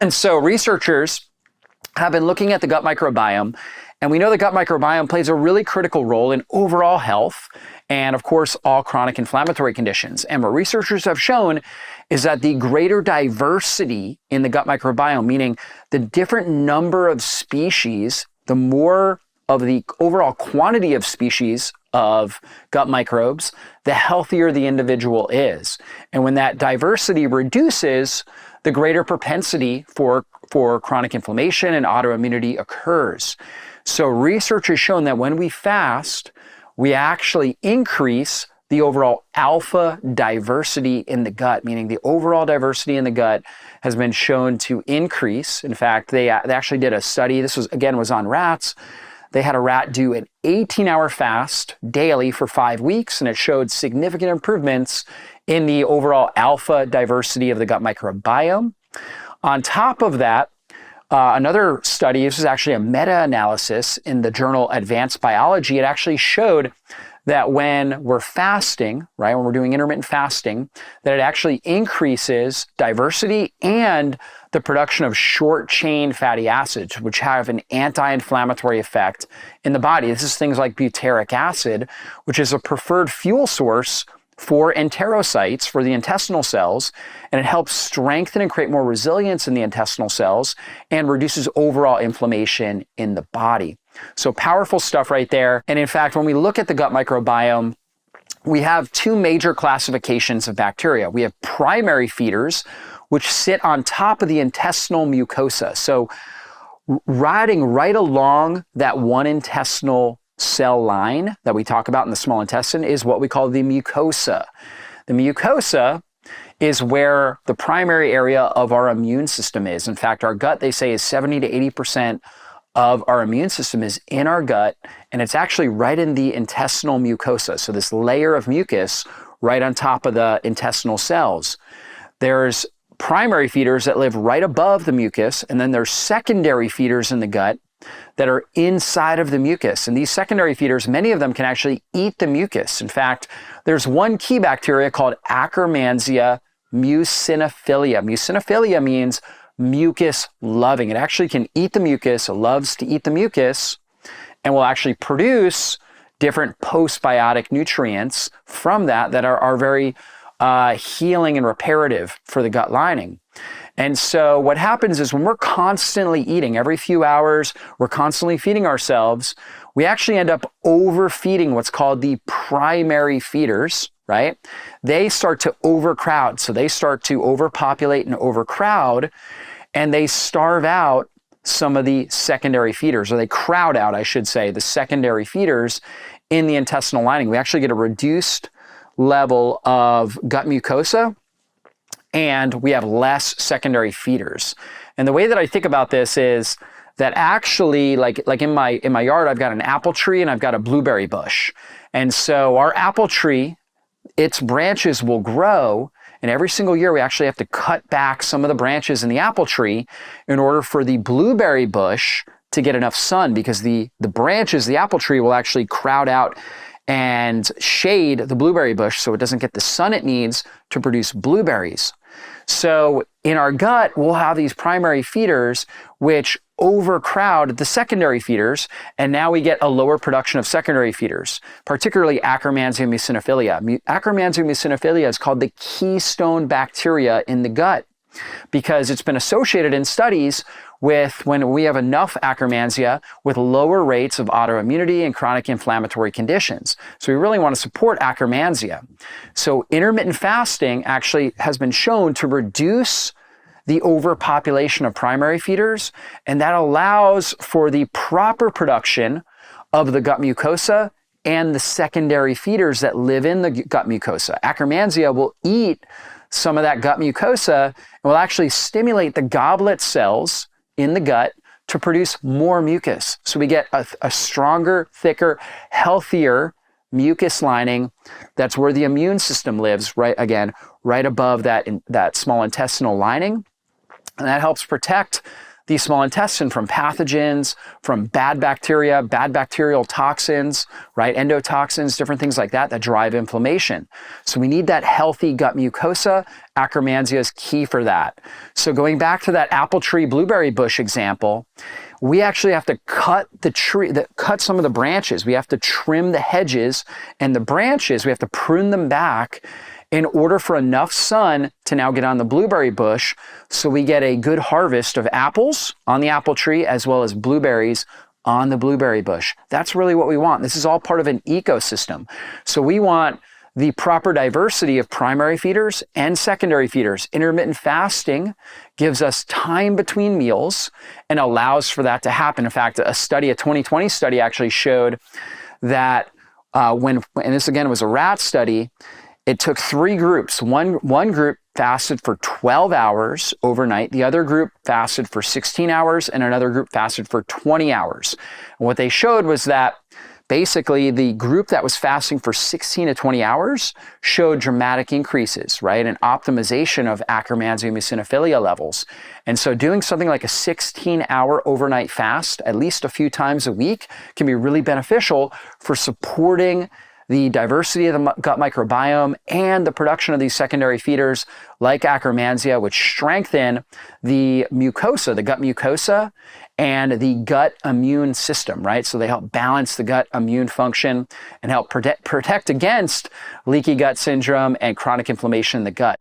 And so researchers have been looking at the gut microbiome, and we know the gut microbiome plays a really critical role in overall health and, of course, all chronic inflammatory conditions. And what researchers have shown is that the greater diversity in the gut microbiome, meaning the different number of species, the more of the overall quantity of species of gut microbes, the healthier the individual is. And when that diversity reduces, the greater propensity for chronic inflammation and autoimmunity occurs. So research has shown that when we fast, we actually increase the overall alpha diversity in the gut, meaning the overall diversity in the gut has been shown to increase. In fact, they actually did a study. This was on rats. They had a rat do an 18-hour fast daily for 5 weeks, and it showed significant improvements in the overall alpha diversity of the gut microbiome. On top of that, another study, this is actually a meta-analysis in the journal Advanced Biology, it actually showed that when we're fasting, right, when we're doing intermittent fasting, that it actually increases diversity and the production of short-chain fatty acids, which have an anti-inflammatory effect in the body. This is things like butyric acid, which is a preferred fuel source for enterocytes, for the intestinal cells, and it helps strengthen and create more resilience in the intestinal cells and reduces overall inflammation in the body. So powerful stuff right there. And in fact, when we look at the gut microbiome, we have two major classifications of bacteria. We have primary feeders, which sit on top of the intestinal mucosa. So riding right along that one intestinal cell line that we talk about in the small intestine is what we call the mucosa. The mucosa is where the primary area of our immune system is. In fact, our gut, they say, is 70 to 80% of our immune system is in our gut, and it's actually right in the intestinal mucosa. So this layer of mucus right on top of the intestinal cells. There's primary feeders that live right above the mucus, and then there's secondary feeders in the gut that are inside of the mucus. And these secondary feeders, many of them can actually eat the mucus. In fact, there's one key bacteria called Akkermansia mucinophilia. Mucinophilia means mucus loving. It actually can eat the mucus, it loves to eat the mucus, and will actually produce different postbiotic nutrients from that are very healing and reparative for the gut lining. And so what happens is when we're constantly eating, every few hours, we're constantly feeding ourselves, we actually end up overfeeding what's called the primary feeders, right? They start to overcrowd. So they start to overpopulate and overcrowd, and they starve out some of the secondary feeders, or they crowd out, I should say, the secondary feeders in the intestinal lining. We actually get a reduced level of gut mucosa, and we have less secondary feeders. And the way that I think about this is that actually, like in my yard, I've got an apple tree and I've got a blueberry bush. And so our apple tree, its branches will grow, and every single year we actually have to cut back some of the branches in the apple tree in order for the blueberry bush to get enough sun, because the branches, the apple tree, will actually crowd out and shade the blueberry bush so it doesn't get the sun it needs to produce blueberries. So in our gut, we'll have these primary feeders which overcrowd the secondary feeders, and now we get a lower production of secondary feeders, particularly Akkermansia mucinophilia. Akkermansia mucinophilia is called the keystone bacteria in the gut because it's been associated in studies with, when we have enough Akkermansia, with lower rates of autoimmunity and chronic inflammatory conditions. So we really want to support Akkermansia. So intermittent fasting actually has been shown to reduce the overpopulation of primary feeders, and that allows for the proper production of the gut mucosa and the secondary feeders that live in the gut mucosa. Akkermansia will eat some of that gut mucosa and will actually stimulate the goblet cells in the gut to produce more mucus. So we get a stronger, thicker, healthier mucus lining. That's where the immune system lives, right above that small intestinal lining. And that helps protect the small intestine from pathogens, from bad bacteria, bad bacterial toxins, right? Endotoxins, different things like that that drive inflammation. So we need that healthy gut mucosa. Akkermansia is key for that. So going back to that apple tree blueberry bush example, we actually have to cut the tree, cut some of the branches. We have to trim the hedges, and the branches, we have to prune them back in order for enough sun to now get on the blueberry bush, so we get a good harvest of apples on the apple tree as well as blueberries on the blueberry bush. That's really what we want. This is all part of an ecosystem. So we want the proper diversity of primary feeders and secondary feeders. Intermittent fasting gives us time between meals and allows for that to happen. In fact, a 2020 study actually showed that and this again was a rat study, it took 3 groups. One group fasted for 12 hours overnight. The other group fasted for 16 hours, and another group fasted for 20 hours. And what they showed was that basically the group that was fasting for 16 to 20 hours showed dramatic increases, right? An optimization of Akkermansia mucinophilia levels. And so doing something like a 16-hour overnight fast, at least a few times a week, can be really beneficial for supporting the diversity of the gut microbiome and the production of these secondary feeders like Akkermansia, which strengthen the mucosa, the gut mucosa, and the gut immune system, right? So they help balance the gut immune function and help protect against leaky gut syndrome and chronic inflammation in the gut.